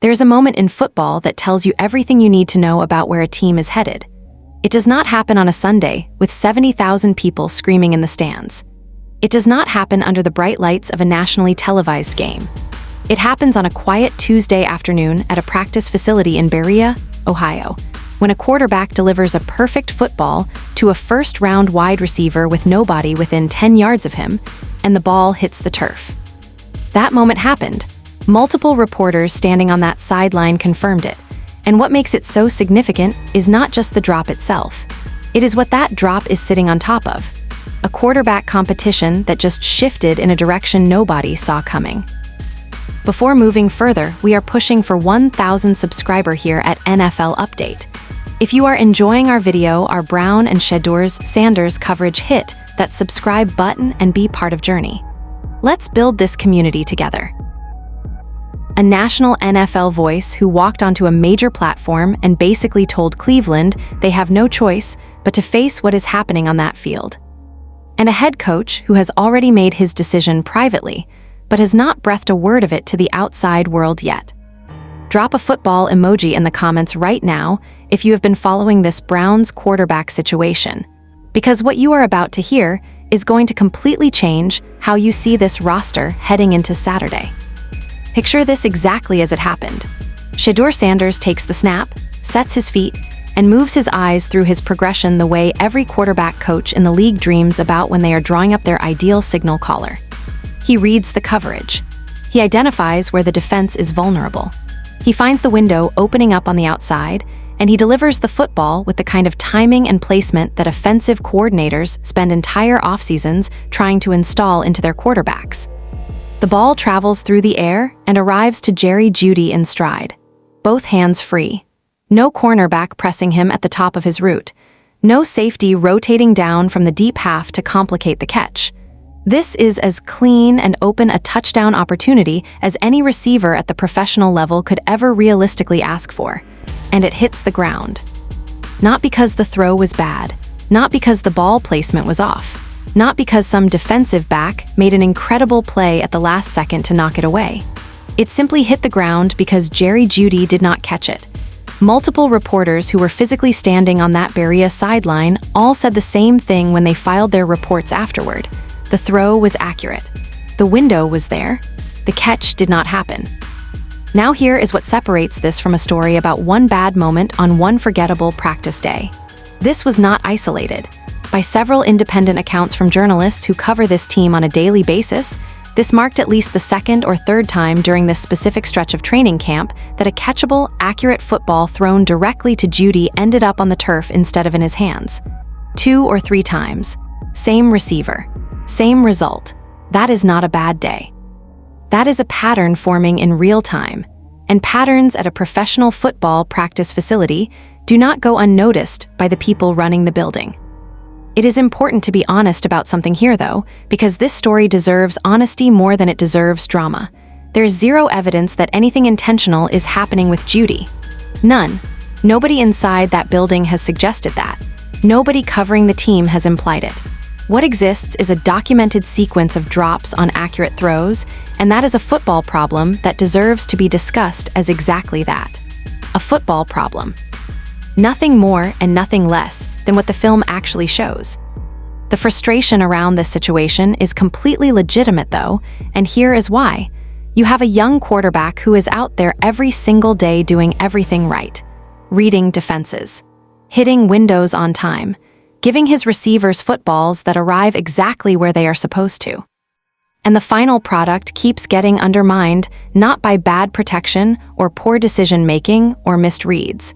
There's a moment in football that tells you everything you need to know about where a team is headed. It does not happen on a Sunday with 70,000 people screaming in the stands. It does not happen under the bright lights of a nationally televised game. It happens on a quiet Tuesday afternoon at a practice facility in Berea, Ohio, when a quarterback delivers a perfect football to a first-round wide receiver with nobody within 10 yards of him, and the ball hits the turf. That moment happened. Multiple reporters standing on that sideline confirmed it. And what makes it so significant is not just the drop itself. It is what that drop is sitting on top of. A quarterback competition that just shifted in a direction nobody saw coming. Before moving further, we are pushing for 1,000 subscriber here at NFL Update. If you are enjoying our video, our Brown and Shedeur Sanders coverage, hit that subscribe button and be part of Journey. Let's build this community together. A national NFL voice who walked onto a major platform and basically told Cleveland they have no choice but to face what is happening on that field. And a head coach who has already made his decision privately, but has not breathed a word of it to the outside world yet. Drop a football emoji in the comments right now if you have been following this Browns quarterback situation, because what you are about to hear is going to completely change how you see this roster heading into Saturday. Picture this exactly as it happened. Shedeur Sanders takes the snap, sets his feet, and moves his eyes through his progression the way every quarterback coach in the league dreams about when they are drawing up their ideal signal caller. He reads the coverage. He identifies where the defense is vulnerable. He finds the window opening up on the outside, and he delivers the football with the kind of timing and placement that offensive coordinators spend entire off-seasons trying to install into their quarterbacks. The ball travels through the air and arrives to Jerry Jeudy in stride, both hands free. No cornerback pressing him at the top of his route. No safety rotating down from the deep half to complicate the catch. This is as clean and open a touchdown opportunity as any receiver at the professional level could ever realistically ask for. And it hits the ground. Not because the throw was bad, not because the ball placement was off, not because some defensive back made an incredible play at the last second to knock it away. It simply hit the ground because Jerry Jeudy did not catch it. Multiple reporters who were physically standing on that Berea sideline all said the same thing when they filed their reports afterward. The throw was accurate. The window was there. The catch did not happen. Now here is what separates this from a story about one bad moment on one forgettable practice day. This was not isolated. By several independent accounts from journalists who cover this team on a daily basis, this marked at least the second or third time during this specific stretch of training camp that a catchable, accurate football thrown directly to Jeudy ended up on the turf instead of in his hands. 2 or 3 times. Same receiver. Same result. That is not a bad day. That is a pattern forming in real time, and patterns at a professional football practice facility do not go unnoticed by the people running the building. It is important to be honest about something here, though, because this story deserves honesty more than it deserves drama. There is zero evidence that anything intentional is happening with Jeudy. None. Nobody inside that building has suggested that. Nobody covering the team has implied it. What exists is a documented sequence of drops on accurate throws, and that is a football problem that deserves to be discussed as exactly that. A football problem. Nothing more and nothing less than what the film actually shows. The frustration around this situation is completely legitimate, though, and here is why. You have a young quarterback who is out there every single day doing everything right. Reading defenses. Hitting windows on time. Giving his receivers footballs that arrive exactly where they are supposed to. And the final product keeps getting undermined not by bad protection or poor decision-making or missed reads,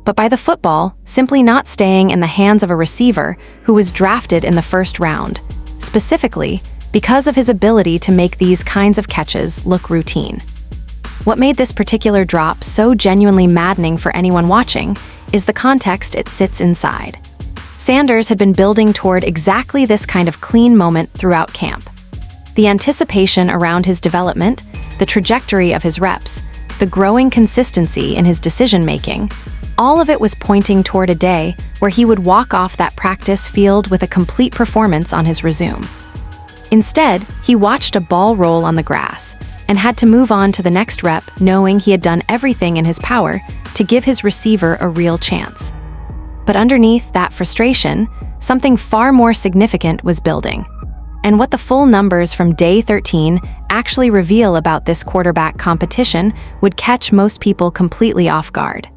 but by the football simply not staying in the hands of a receiver who was drafted in the first round, specifically because of his ability to make these kinds of catches look routine. What made this particular drop so genuinely maddening for anyone watching is the context it sits inside. Sanders had been building toward exactly this kind of clean moment throughout camp. The anticipation around his development, the trajectory of his reps, the growing consistency in his decision-making, all of it was pointing toward a day where he would walk off that practice field with a complete performance on his resume. Instead, he watched a ball roll on the grass, and had to move on to the next rep knowing he had done everything in his power to give his receiver a real chance. But underneath that frustration, something far more significant was building. And what the full numbers from day 13 actually reveal about this quarterback competition would catch most people completely off guard.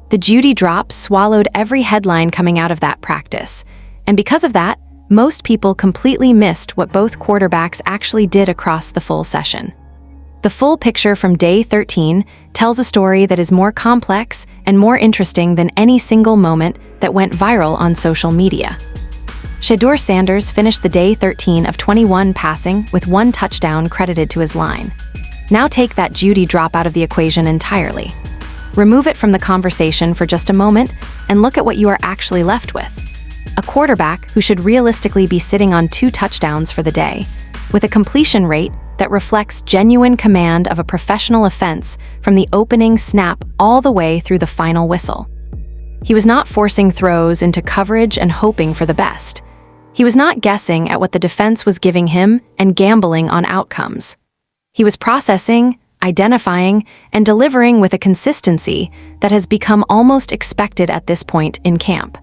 The Jeudy drop swallowed every headline coming out of that practice, and because of that, most people completely missed what both quarterbacks actually did across the full session. The full picture from day 13 tells a story that is more complex and more interesting than any single moment that went viral on social media. Shedeur Sanders finished the day 13 of 21 passing with 1 touchdown credited to his line. Now take that Jeudy drop out of the equation entirely. Remove it from the conversation for just a moment and look at what you are actually left with. A quarterback who should realistically be sitting on 2 touchdowns for the day, with a completion rate that reflects genuine command of a professional offense from the opening snap all the way through the final whistle. He was not forcing throws into coverage and hoping for the best. He was not guessing at what the defense was giving him and gambling on outcomes. He was processing, identifying, and delivering with a consistency that has become almost expected at this point in camp.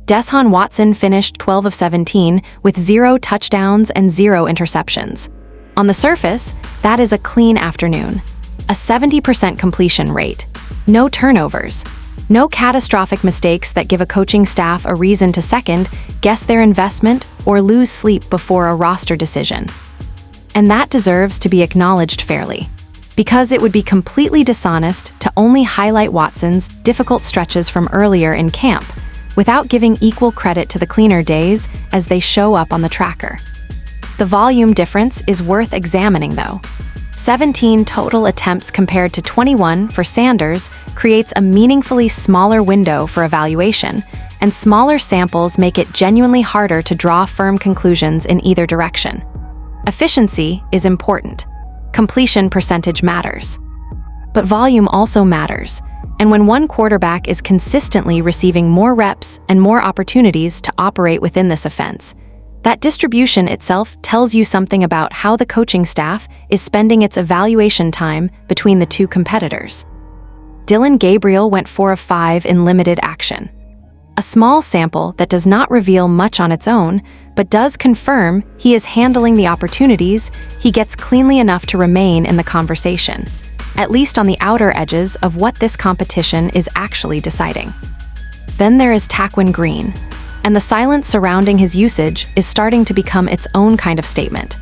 Deshaun Watson finished 12 of 17 with 0 touchdowns and 0 interceptions. On the surface, that is a clean afternoon. A 70% completion rate. No turnovers. No catastrophic mistakes that give a coaching staff a reason to second-guess their investment or lose sleep before a roster decision. And that deserves to be acknowledged fairly, because it would be completely dishonest to only highlight Watson's difficult stretches from earlier in camp, without giving equal credit to the cleaner days as they show up on the tracker. The volume difference is worth examining, though. 17 total attempts compared to 21 for Sanders creates a meaningfully smaller window for evaluation, and smaller samples make it genuinely harder to draw firm conclusions in either direction. Efficiency is important. Completion percentage matters. But volume also matters, and when one quarterback is consistently receiving more reps and more opportunities to operate within this offense, that distribution itself tells you something about how the coaching staff is spending its evaluation time between the two competitors. Dillon Gabriel went 4 of 5 in limited action. A small sample that does not reveal much on its own, but does confirm he is handling the opportunities he gets cleanly enough to remain in the conversation, at least on the outer edges of what this competition is actually deciding. Then there is Taquin Green, and the silence surrounding his usage is starting to become its own kind of statement.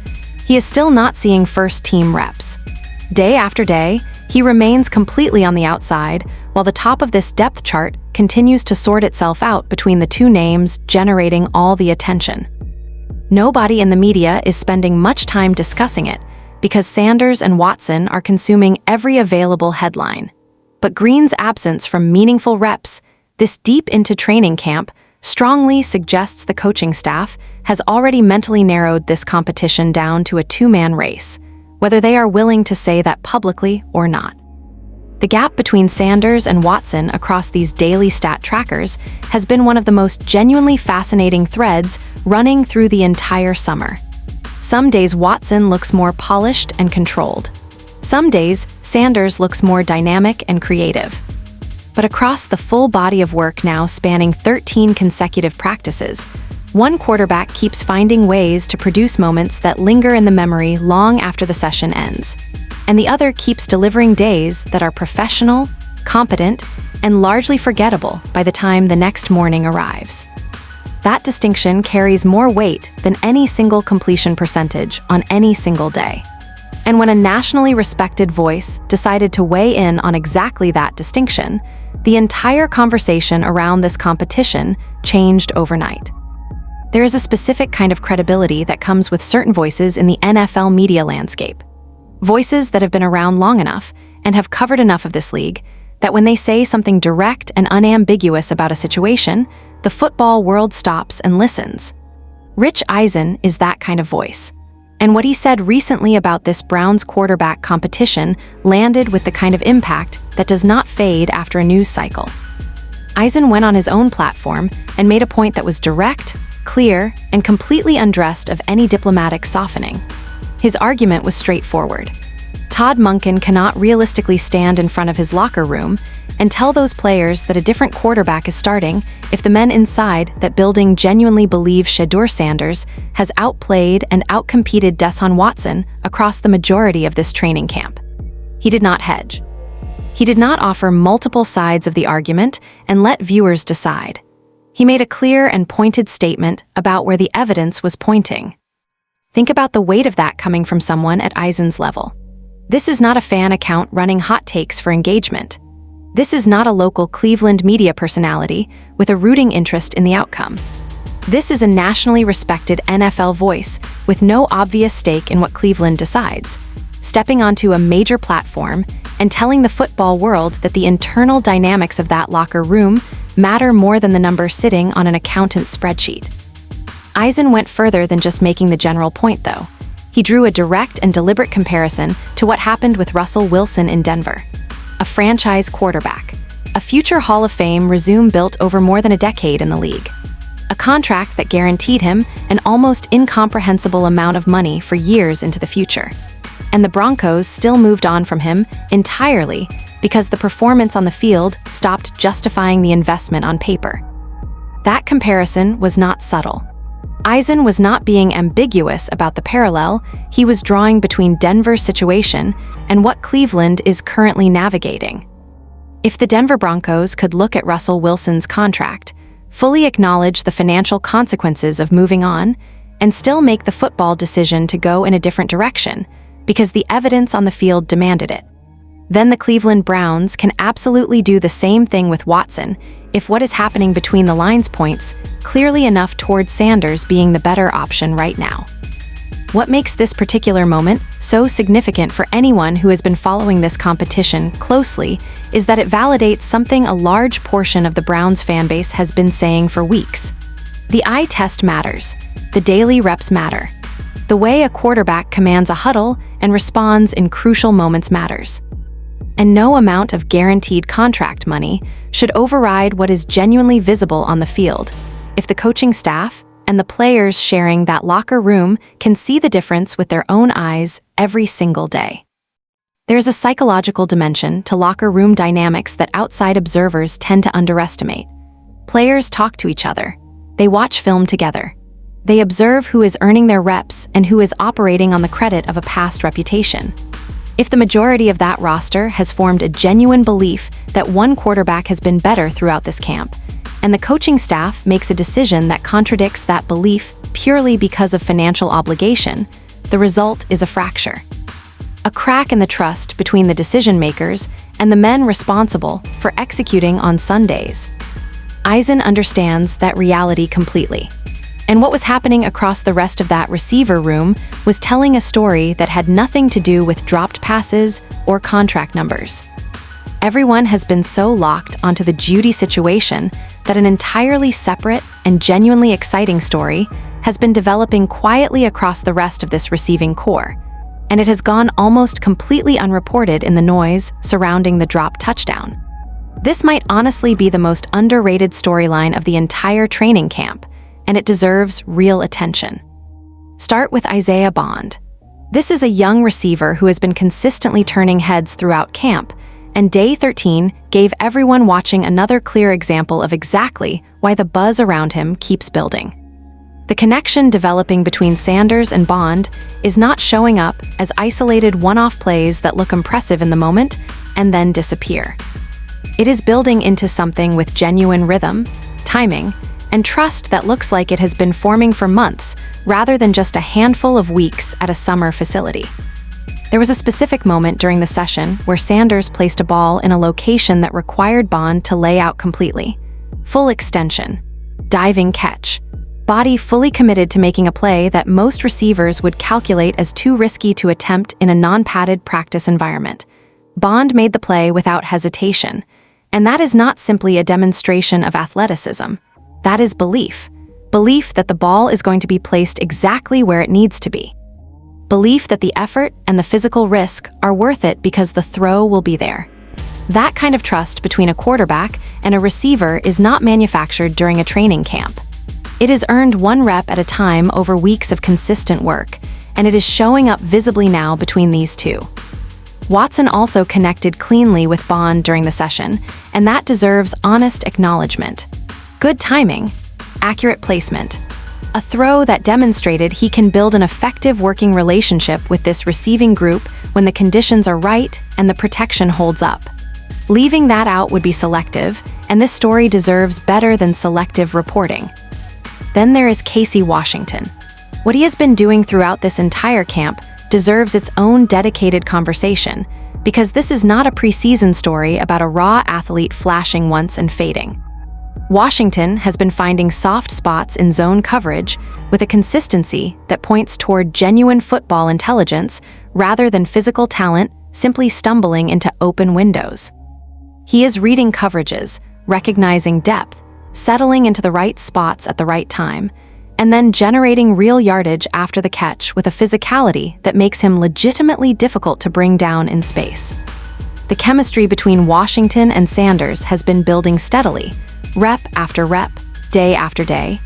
He is still not seeing first-team reps. Day after day, he remains completely on the outside, while the top of this depth chart continues to sort itself out between the two names generating all the attention. Nobody in the media is spending much time discussing it, because Sanders and Watson are consuming every available headline. But Green's absence from meaningful reps, this deep into training camp, strongly suggests the coaching staff has already mentally narrowed this competition down to a 2-man race, whether they are willing to say that publicly or not. The gap between Sanders and Watson across these daily stat trackers has been one of the most genuinely fascinating threads running through the entire summer. Some days Watson looks more polished and controlled. Some days Sanders looks more dynamic and creative. But across the full body of work now spanning 13 consecutive practices, one quarterback keeps finding ways to produce moments that linger in the memory long after the session ends, and the other keeps delivering days that are professional, competent, and largely forgettable by the time the next morning arrives. That distinction carries more weight than any single completion percentage on any single day. And when a nationally respected voice decided to weigh in on exactly that distinction, the entire conversation around this competition changed overnight. There is a specific kind of credibility that comes with certain voices in the NFL media landscape. Voices that have been around long enough and have covered enough of this league that when they say something direct and unambiguous about a situation, the football world stops and listens. Rich Eisen is that kind of voice. And what he said recently about this Browns quarterback competition landed with the kind of impact that does not fade after a news cycle. Eisen went on his own platform and made a point that was direct, clear, and completely undressed of any diplomatic softening. His argument was straightforward. Todd Monken cannot realistically stand in front of his locker room and tell those players that a different quarterback is starting if the men inside that building genuinely believe Shedeur Sanders has outplayed and outcompeted Deshaun Watson across the majority of this training camp. He did not hedge. He did not offer multiple sides of the argument and let viewers decide. He made a clear and pointed statement about where the evidence was pointing. Think about the weight of that coming from someone at Eisen's level. This is not a fan account running hot takes for engagement. This is not a local Cleveland media personality with a rooting interest in the outcome. This is a nationally respected NFL voice with no obvious stake in what Cleveland decides, stepping onto a major platform and telling the football world that the internal dynamics of that locker room matter more than the number sitting on an accountant's spreadsheet. Eisen went further than just making the general point, though. He drew a direct and deliberate comparison to what happened with Russell Wilson in Denver. A franchise quarterback, a future Hall of Fame resume built over more than a decade in the league. A contract that guaranteed him an almost incomprehensible amount of money for years into the future. And the Broncos still moved on from him entirely because the performance on the field stopped justifying the investment on paper. That comparison was not subtle. Eisen was not being ambiguous about the parallel. He was drawing between Denver's situation and what Cleveland is currently navigating. If the Denver Broncos could look at Russell Wilson's contract, fully acknowledge the financial consequences of moving on, and still make the football decision to go in a different direction because the evidence on the field demanded it, then the Cleveland Browns can absolutely do the same thing with Watson if what is happening between the lines points clearly enough towards Sanders being the better option right now. What makes this particular moment so significant for anyone who has been following this competition closely is that it validates something a large portion of the Browns fan base has been saying for weeks. The eye test matters. The daily reps matter. The way a quarterback commands a huddle and responds in crucial moments matters. And no amount of guaranteed contract money should override what is genuinely visible on the field. If the coaching staff and the players sharing that locker room can see the difference with their own eyes every single day. There's a psychological dimension to locker room dynamics that outside observers tend to underestimate. Players talk to each other. They watch film together. They observe who is earning their reps and who is operating on the credit of a past reputation. If the majority of that roster has formed a genuine belief that one quarterback has been better throughout this camp, and the coaching staff makes a decision that contradicts that belief purely because of financial obligation, the result is a fracture. A crack in the trust between the decision makers and the men responsible for executing on Sundays. Eisen understands that reality completely. And what was happening across the rest of that receiver room was telling a story that had nothing to do with dropped passes or contract numbers. Everyone has been so locked onto the Jeudy situation that an entirely separate and genuinely exciting story has been developing quietly across the rest of this receiving core, and it has gone almost completely unreported in the noise surrounding the drop touchdown. This might honestly be the most underrated storyline of the entire training camp, and it deserves real attention. Start with Isaiah Bond. This is a young receiver who has been consistently turning heads throughout camp, and Day 13 gave everyone watching another clear example of exactly why the buzz around him keeps building. The connection developing between Sanders and Bond is not showing up as isolated one-off plays that look impressive in the moment and then disappear. It is building into something with genuine rhythm, timing, and trust that looks like it has been forming for months rather than just a handful of weeks at a summer facility. There was a specific moment during the session where Sanders placed a ball in a location that required Bond to lay out completely. Full extension, diving catch, body fully committed to making a play that most receivers would calculate as too risky to attempt in a non-padded practice environment. Bond made the play without hesitation, and that is not simply a demonstration of athleticism. That is belief. Belief that the ball is going to be placed exactly where it needs to be. Belief that the effort and the physical risk are worth it because the throw will be there. That kind of trust between a quarterback and a receiver is not manufactured during a training camp. It is earned one rep at a time over weeks of consistent work, and it is showing up visibly now between these two. Watson also connected cleanly with Bond during the session, and that deserves honest acknowledgement. Good timing, accurate placement. A throw that demonstrated he can build an effective working relationship with this receiving group when the conditions are right and the protection holds up. Leaving that out would be selective, and this story deserves better than selective reporting. Then there is Casey Washington. What he has been doing throughout this entire camp deserves its own dedicated conversation, because this is not a preseason story about a raw athlete flashing once and fading. Washington has been finding soft spots in zone coverage with a consistency that points toward genuine football intelligence rather than physical talent simply stumbling into open windows. He is reading coverages, recognizing depth, settling into the right spots at the right time, and then generating real yardage after the catch with a physicality that makes him legitimately difficult to bring down in space. The chemistry between Washington and Sanders has been building steadily, rep after rep, day after day,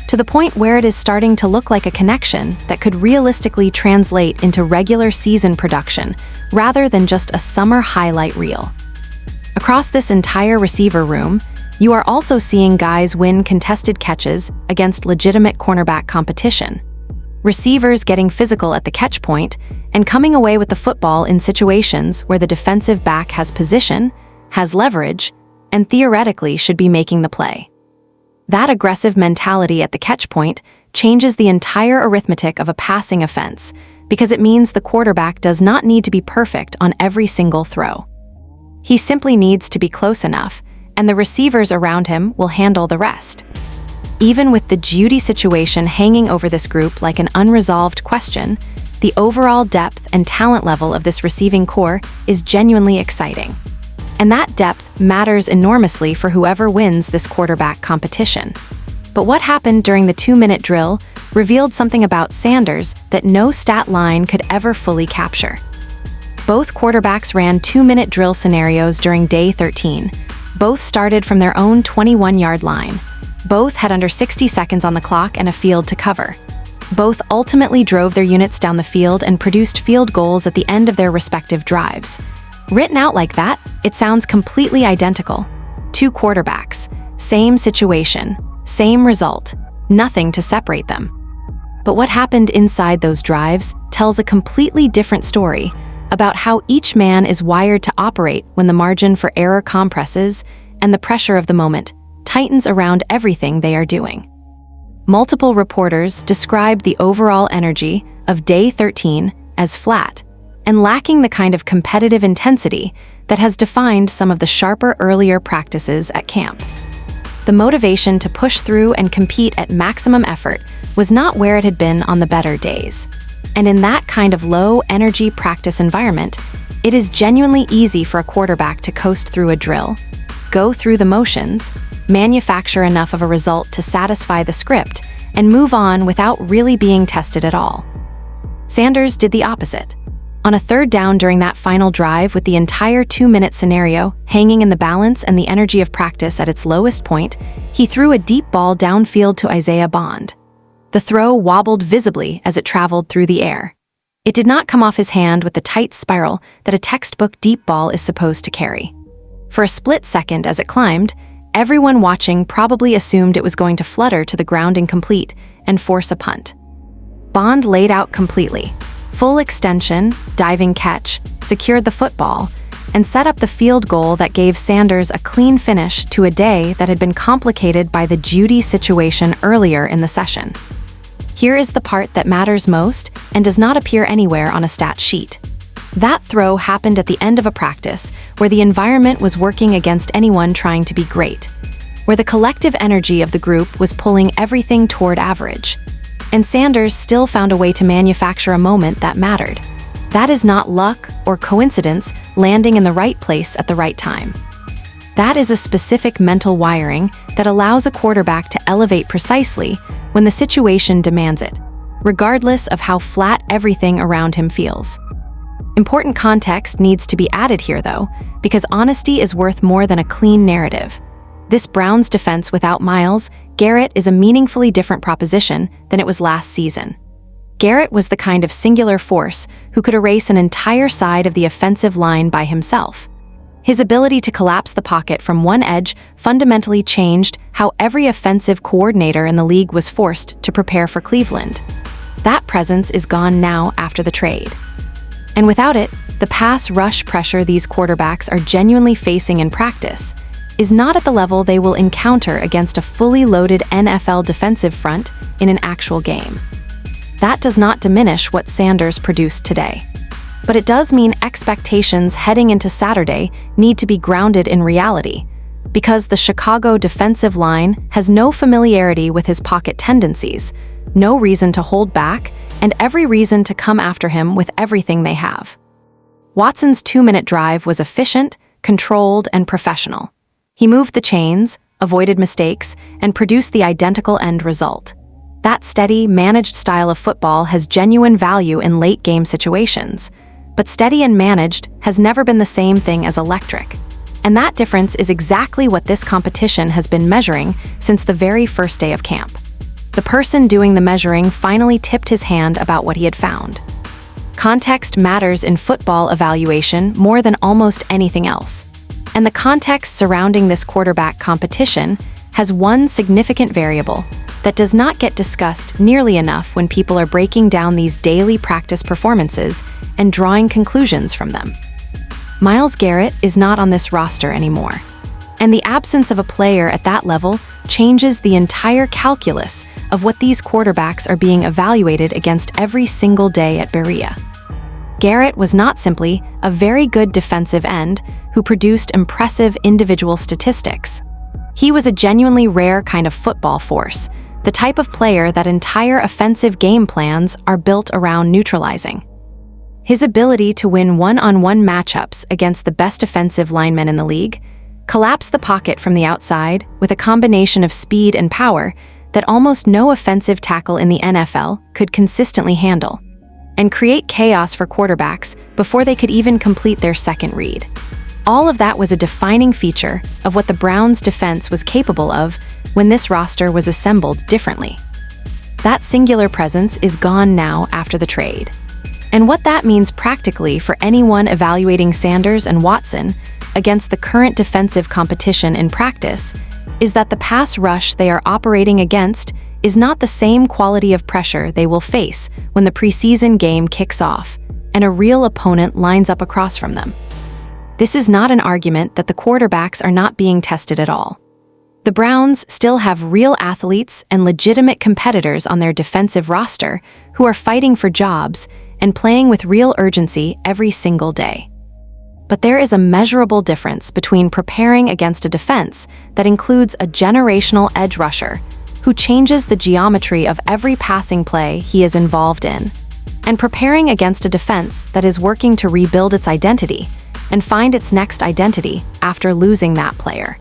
to the point where it is starting to look like a connection that could realistically translate into regular season production rather than just a summer highlight reel. Across this entire receiver room, you are also seeing guys win contested catches against legitimate cornerback competition. Receivers getting physical at the catch point and coming away with the football in situations where the defensive back has position, has leverage, and theoretically should be making the play. That aggressive mentality at the catch point changes the entire arithmetic of a passing offense because it means the quarterback does not need to be perfect on every single throw. He simply needs to be close enough, and the receivers around him will handle the rest. Even with the Jeudy situation hanging over this group like an unresolved question, the overall depth and talent level of this receiving core is genuinely exciting. And that depth matters enormously for whoever wins this quarterback competition. But what happened during the 2-minute drill revealed something about Sanders that no stat line could ever fully capture. Both quarterbacks ran 2-minute drill scenarios during day 13. Both started from their own 21-yard line. Both had under 60 seconds on the clock and a field to cover. Both ultimately drove their units down the field and produced field goals at the end of their respective drives. Written out like that, it sounds completely identical. Two quarterbacks, same situation, same result, nothing to separate them. But what happened inside those drives tells a completely different story about how each man is wired to operate when the margin for error compresses and the pressure of the moment tightens around everything they are doing. Multiple reporters described the overall energy of day 13 as flat and lacking the kind of competitive intensity that has defined some of the sharper earlier practices at camp. The motivation to push through and compete at maximum effort was not where it had been on the better days. And in that kind of low-energy practice environment, it is genuinely easy for a quarterback to coast through a drill, go through the motions, manufacture enough of a result to satisfy the script, and move on without really being tested at all. Sanders did the opposite. On a third down during that final drive with the entire 2-minute scenario hanging in the balance and the energy of practice at its lowest point, he threw a deep ball downfield to Isaiah Bond. The throw wobbled visibly as it traveled through the air. It did not come off his hand with the tight spiral that a textbook deep ball is supposed to carry. For a split second as it climbed, everyone watching probably assumed it was going to flutter to the ground incomplete and force a punt. Bond laid out completely. Full extension, diving catch, secured the football, and set up the field goal that gave Sanders a clean finish to a day that had been complicated by the Jeudy situation earlier in the session. Here is the part that matters most and does not appear anywhere on a stat sheet. That throw happened at the end of a practice where the environment was working against anyone trying to be great, where the collective energy of the group was pulling everything toward average. And Sanders still found a way to manufacture a moment that mattered. That is not luck or coincidence landing in the right place at the right time. That is a specific mental wiring that allows a quarterback to elevate precisely when the situation demands it, regardless of how flat everything around him feels. Important context needs to be added here, though, because honesty is worth more than a clean narrative. This Browns defense without Myles Garrett is a meaningfully different proposition than it was last season. Garrett was the kind of singular force who could erase an entire side of the offensive line by himself. His ability to collapse the pocket from one edge fundamentally changed how every offensive coordinator in the league was forced to prepare for Cleveland. That presence is gone now after the trade. And without it, the pass rush pressure these quarterbacks are genuinely facing in practice is not at the level they will encounter against a fully loaded NFL defensive front in an actual game. That does not diminish what Sanders produced today. But it does mean expectations heading into Saturday need to be grounded in reality, because the Chicago defensive line has no familiarity with his pocket tendencies, no reason to hold back, and every reason to come after him with everything they have. Watson's 2-minute drive was efficient, controlled, and professional. He moved the chains, avoided mistakes, and produced the identical end result. That steady, managed style of football has genuine value in late-game situations. But steady and managed has never been the same thing as electric. And that difference is exactly what this competition has been measuring since the very first day of camp. The person doing the measuring finally tipped his hand about what he had found. Context matters in football evaluation more than almost anything else. And the context surrounding this quarterback competition has one significant variable that does not get discussed nearly enough when people are breaking down these daily practice performances and drawing conclusions from them. Myles Garrett is not on this roster anymore, and the absence of a player at that level changes the entire calculus of what these quarterbacks are being evaluated against every single day at Berea. Garrett was not simply a very good defensive end who produced impressive individual statistics. He was a genuinely rare kind of football force, the type of player that entire offensive game plans are built around neutralizing. His ability to win one-on-one matchups against the best offensive linemen in the league, collapse the pocket from the outside with a combination of speed and power that almost no offensive tackle in the NFL could consistently handle, and create chaos for quarterbacks before they could even complete their second read. All of that was a defining feature of what the Browns' defense was capable of when this roster was assembled differently. That singular presence is gone now after the trade. And what that means practically for anyone evaluating Sanders and Watson against the current defensive competition in practice is that the pass rush they are operating against is not the same quality of pressure they will face when the preseason game kicks off and a real opponent lines up across from them. This is not an argument that the quarterbacks are not being tested at all. The Browns still have real athletes and legitimate competitors on their defensive roster who are fighting for jobs and playing with real urgency every single day. But there is a measurable difference between preparing against a defense that includes a generational edge rusher who changes the geometry of every passing play he is involved in, and preparing against a defense that is working to rebuild its identity and find its next identity after losing that player.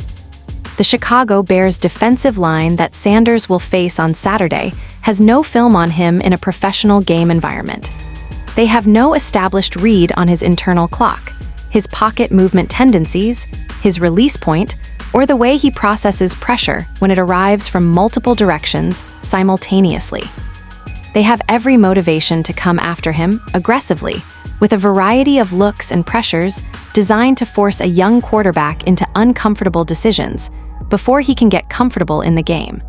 The Chicago Bears defensive line that Sanders will face on Saturday has no film on him in a professional game environment. They have no established read on his internal clock, his pocket movement tendencies, his release point, or the way he processes pressure when it arrives from multiple directions simultaneously. They have every motivation to come after him aggressively, with a variety of looks and pressures designed to force a young quarterback into uncomfortable decisions before he can get comfortable in the game.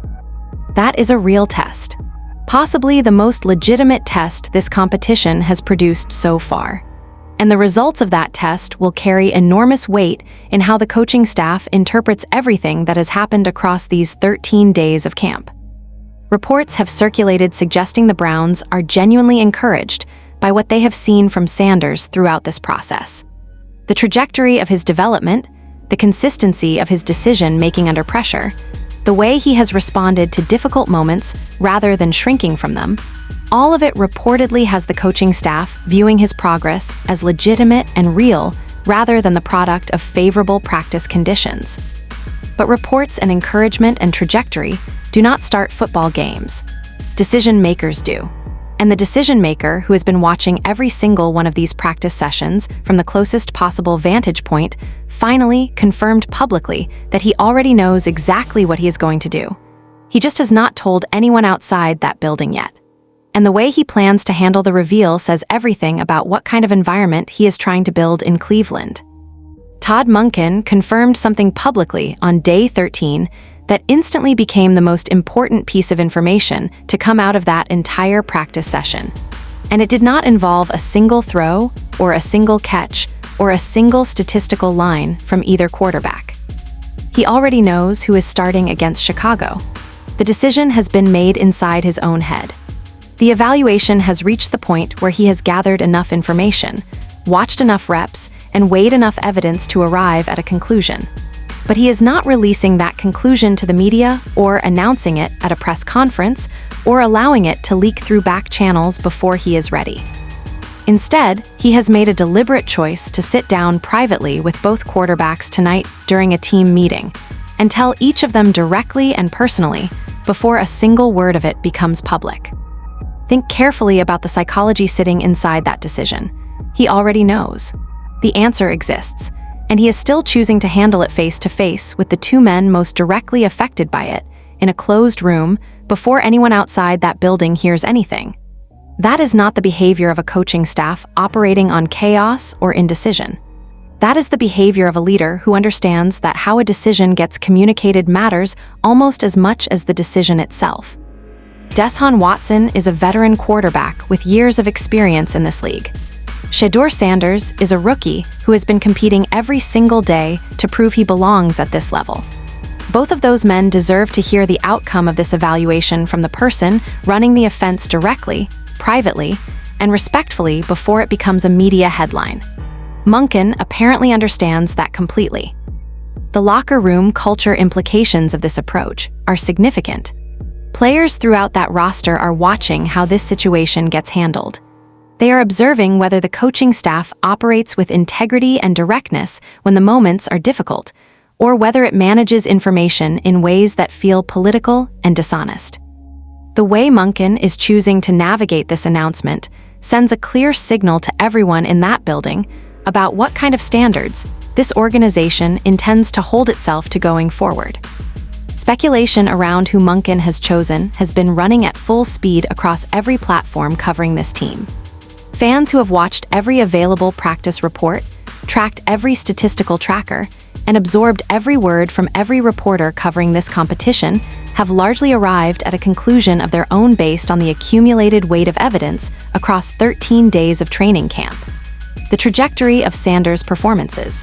That is a real test, possibly the most legitimate test this competition has produced so far. And the results of that test will carry enormous weight in how the coaching staff interprets everything that has happened across these 13 days of camp. Reports have circulated suggesting the Browns are genuinely encouraged by what they have seen from Sanders throughout this process. The trajectory of his development, the consistency of his decision-making under pressure, the way he has responded to difficult moments rather than shrinking from them, all of it reportedly has the coaching staff viewing his progress as legitimate and real rather than the product of favorable practice conditions. But reports and encouragement and trajectory do not start football games. Decision makers do. And the decision maker who has been watching every single one of these practice sessions from the closest possible vantage point finally confirmed publicly that he already knows exactly what he is going to do. He just has not told anyone outside that building yet. and the way he plans to handle the reveal says everything about what kind of environment he is trying to build in Cleveland. Todd Monken confirmed something publicly on day 13 that instantly became the most important piece of information to come out of that entire practice session. And it did not involve a single throw or a single catch or a single statistical line from either quarterback. He already knows who is starting against Chicago. The decision has been made inside his own head. The evaluation has reached the point where he has gathered enough information, watched enough reps, and weighed enough evidence to arrive at a conclusion. But he is not releasing that conclusion to the media or announcing it at a press conference or allowing it to leak through back channels before he is ready. Instead, he has made a deliberate choice to sit down privately with both quarterbacks tonight during a team meeting and tell each of them directly and personally before a single word of it becomes public. Think carefully about the psychology sitting inside that decision. He already knows. The answer exists, and he is still choosing to handle it face-to-face with the two men most directly affected by it, in a closed room, before anyone outside that building hears anything. That is not the behavior of a coaching staff operating on chaos or indecision. That is the behavior of a leader who understands that how a decision gets communicated matters almost as much as the decision itself. Deshaun Watson is a veteran quarterback with years of experience in this league. Shedeur Sanders is a rookie who has been competing every single day to prove he belongs at this level. Both of those men deserve to hear the outcome of this evaluation from the person running the offense directly, privately, and respectfully before it becomes a media headline. Monken apparently understands that completely. The locker room culture implications of this approach are significant. Players throughout that roster are watching how this situation gets handled. They are observing whether the coaching staff operates with integrity and directness when the moments are difficult, or whether it manages information in ways that feel political and dishonest. The way Monken is choosing to navigate this announcement sends a clear signal to everyone in that building about what kind of standards this organization intends to hold itself to going forward. Speculation around who Monken has chosen has been running at full speed across every platform covering this team. Fans who have watched every available practice report, tracked every statistical tracker, and absorbed every word from every reporter covering this competition have largely arrived at a conclusion of their own based on the accumulated weight of evidence across 13 days of training camp. The trajectory of Sanders' performances,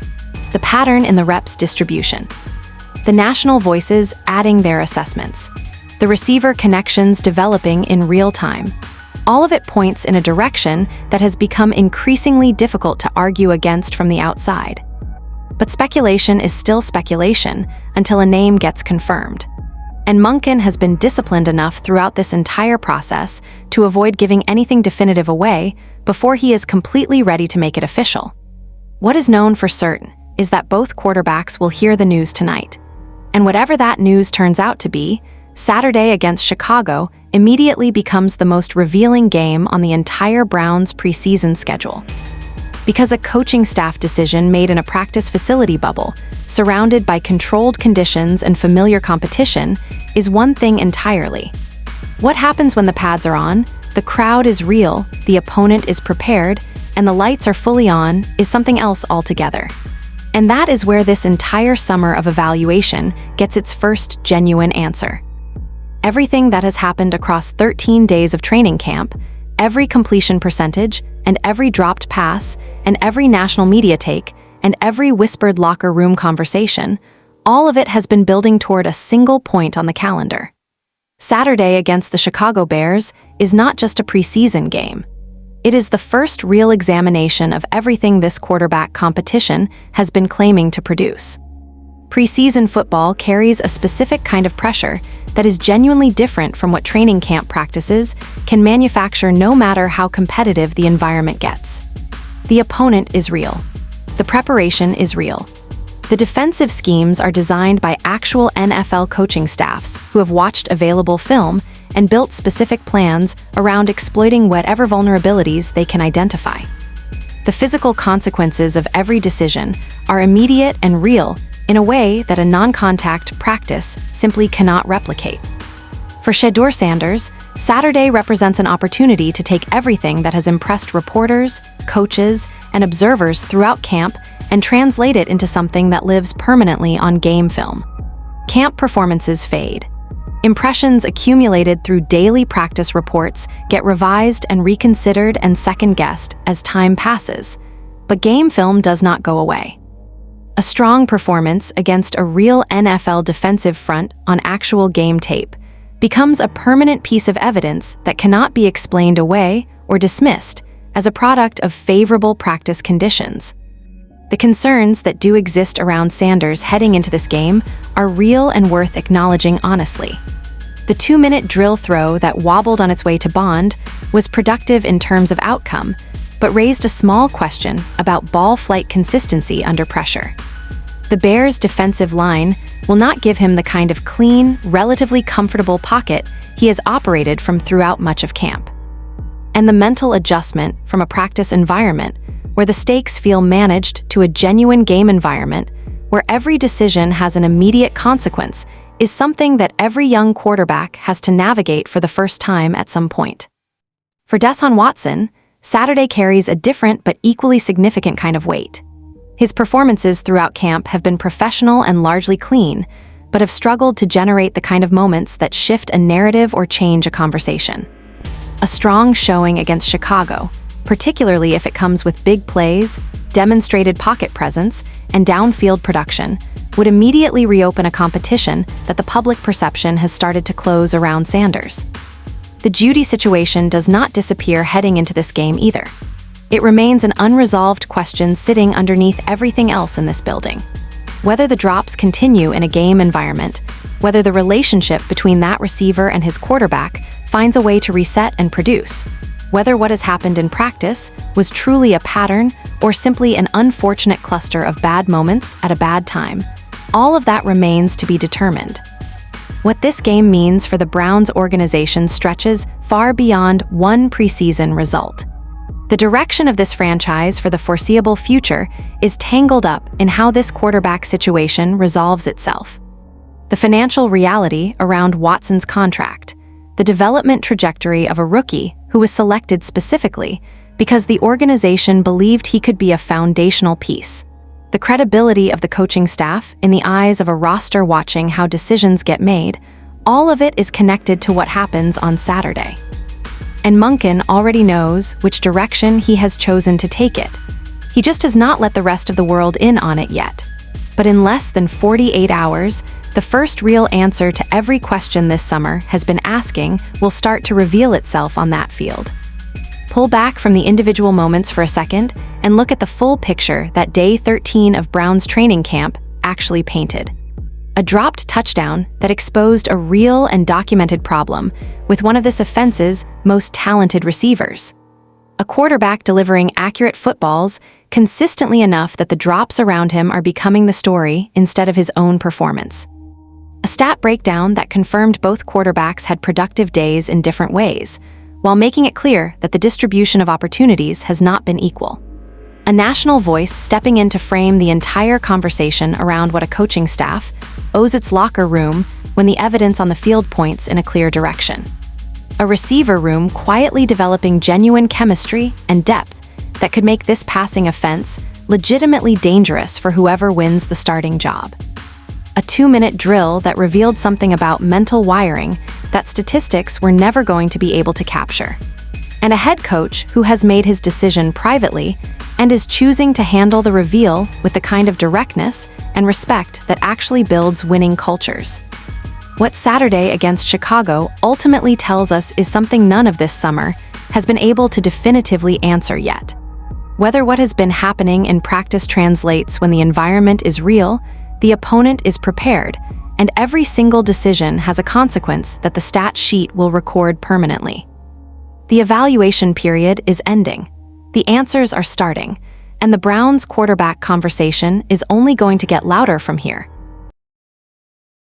the pattern in the reps distribution, the national voices adding their assessments, the receiver connections developing in real time. All of it points in a direction that has become increasingly difficult to argue against from the outside. But speculation is still speculation until a name gets confirmed. And Monken has been disciplined enough throughout this entire process to avoid giving anything definitive away before he is completely ready to make it official. What is known for certain is that both quarterbacks will hear the news tonight. And whatever that news turns out to be, Saturday against Chicago immediately becomes the most revealing game on the entire Browns preseason schedule. Because a coaching staff decision made in a practice facility bubble, surrounded by controlled conditions and familiar competition, is one thing entirely. What happens when the pads are on, the crowd is real, the opponent is prepared, and the lights are fully on is something else altogether. And that is where this entire summer of evaluation gets its first genuine answer. Everything that has happened across 13 days of training camp, every completion percentage, and every dropped pass, and every national media take, and every whispered locker room conversation, all of it has been building toward a single point on the calendar. Saturday against the Chicago Bears is not just a preseason game. It is the first real examination of everything this quarterback competition has been claiming to produce. Preseason football carries a specific kind of pressure that is genuinely different from what training camp practices can manufacture, no matter how competitive the environment gets. The opponent is real. The preparation is real. The defensive schemes are designed by actual NFL coaching staffs who have watched available film and built specific plans around exploiting whatever vulnerabilities they can identify. The physical consequences of every decision are immediate and real in a way that a non-contact practice simply cannot replicate. For Shedeur Sanders, Saturday represents an opportunity to take everything that has impressed reporters, coaches, and observers throughout camp and translate it into something that lives permanently on game film. Camp performances fade. Impressions accumulated through daily practice reports get revised and reconsidered and second-guessed as time passes, but game film does not go away. A strong performance against a real NFL defensive front on actual game tape becomes a permanent piece of evidence that cannot be explained away or dismissed as a product of favorable practice conditions. The concerns that do exist around Sanders heading into this game are real and worth acknowledging honestly. The 2-minute drill throw that wobbled on its way to Bond was productive in terms of outcome, but raised a small question about ball flight consistency under pressure. The Bears' defensive line will not give him the kind of clean, relatively comfortable pocket he has operated from throughout much of camp. And the mental adjustment from a practice environment where the stakes feel managed to a genuine game environment where every decision has an immediate consequence is something that every young quarterback has to navigate for the first time at some point. For Deshaun Watson, Saturday carries a different but equally significant kind of weight. His performances throughout camp have been professional and largely clean, but have struggled to generate the kind of moments that shift a narrative or change a conversation. A strong showing against Chicago, particularly if it comes with big plays, demonstrated pocket presence, and downfield production, would immediately reopen a competition that the public perception has started to close around Sanders. The Jeudy situation does not disappear heading into this game either. It remains an unresolved question sitting underneath everything else in this building. Whether the drops continue in a game environment, whether the relationship between that receiver and his quarterback finds a way to reset and produce, whether what has happened in practice was truly a pattern or simply an unfortunate cluster of bad moments at a bad time, all of that remains to be determined. What this game means for the Browns organization stretches far beyond one preseason result. The direction of this franchise for the foreseeable future is tangled up in how this quarterback situation resolves itself. The financial reality around Watson's contract, the development trajectory of a rookie who was selected specifically because the organization believed he could be a foundational piece, the credibility of the coaching staff in the eyes of a roster watching how decisions get made, all of it is connected to what happens on Saturday. And Monken already knows which direction he has chosen to take it. He just has not let the rest of the world in on it yet. But in less than 48 hours, the first real answer to every question this summer has been asking will start to reveal itself on that field. Pull back from the individual moments for a second and look at the full picture that Day 13 of Browns training camp actually painted. A dropped touchdown that exposed a real and documented problem with one of this offense's most talented receivers. A quarterback delivering accurate footballs consistently enough that the drops around him are becoming the story instead of his own performance. A stat breakdown that confirmed both quarterbacks had productive days in different ways, while making it clear that the distribution of opportunities has not been equal. A national voice stepping in to frame the entire conversation around what a coaching staff owes its locker room when the evidence on the field points in a clear direction. A receiver room quietly developing genuine chemistry and depth that could make this passing offense legitimately dangerous for whoever wins the starting job. A 2-minute drill that revealed something about mental wiring that statistics were never going to be able to capture. And a head coach who has made his decision privately and is choosing to handle the reveal with the kind of directness and respect that actually builds winning cultures. What Saturday against Chicago ultimately tells us is something none of this summer has been able to definitively answer yet. Whether what has been happening in practice translates when the environment is real, the opponent is prepared, and every single decision has a consequence that the stat sheet will record permanently. The evaluation period is ending. The answers are starting, and the Browns quarterback conversation is only going to get louder from here.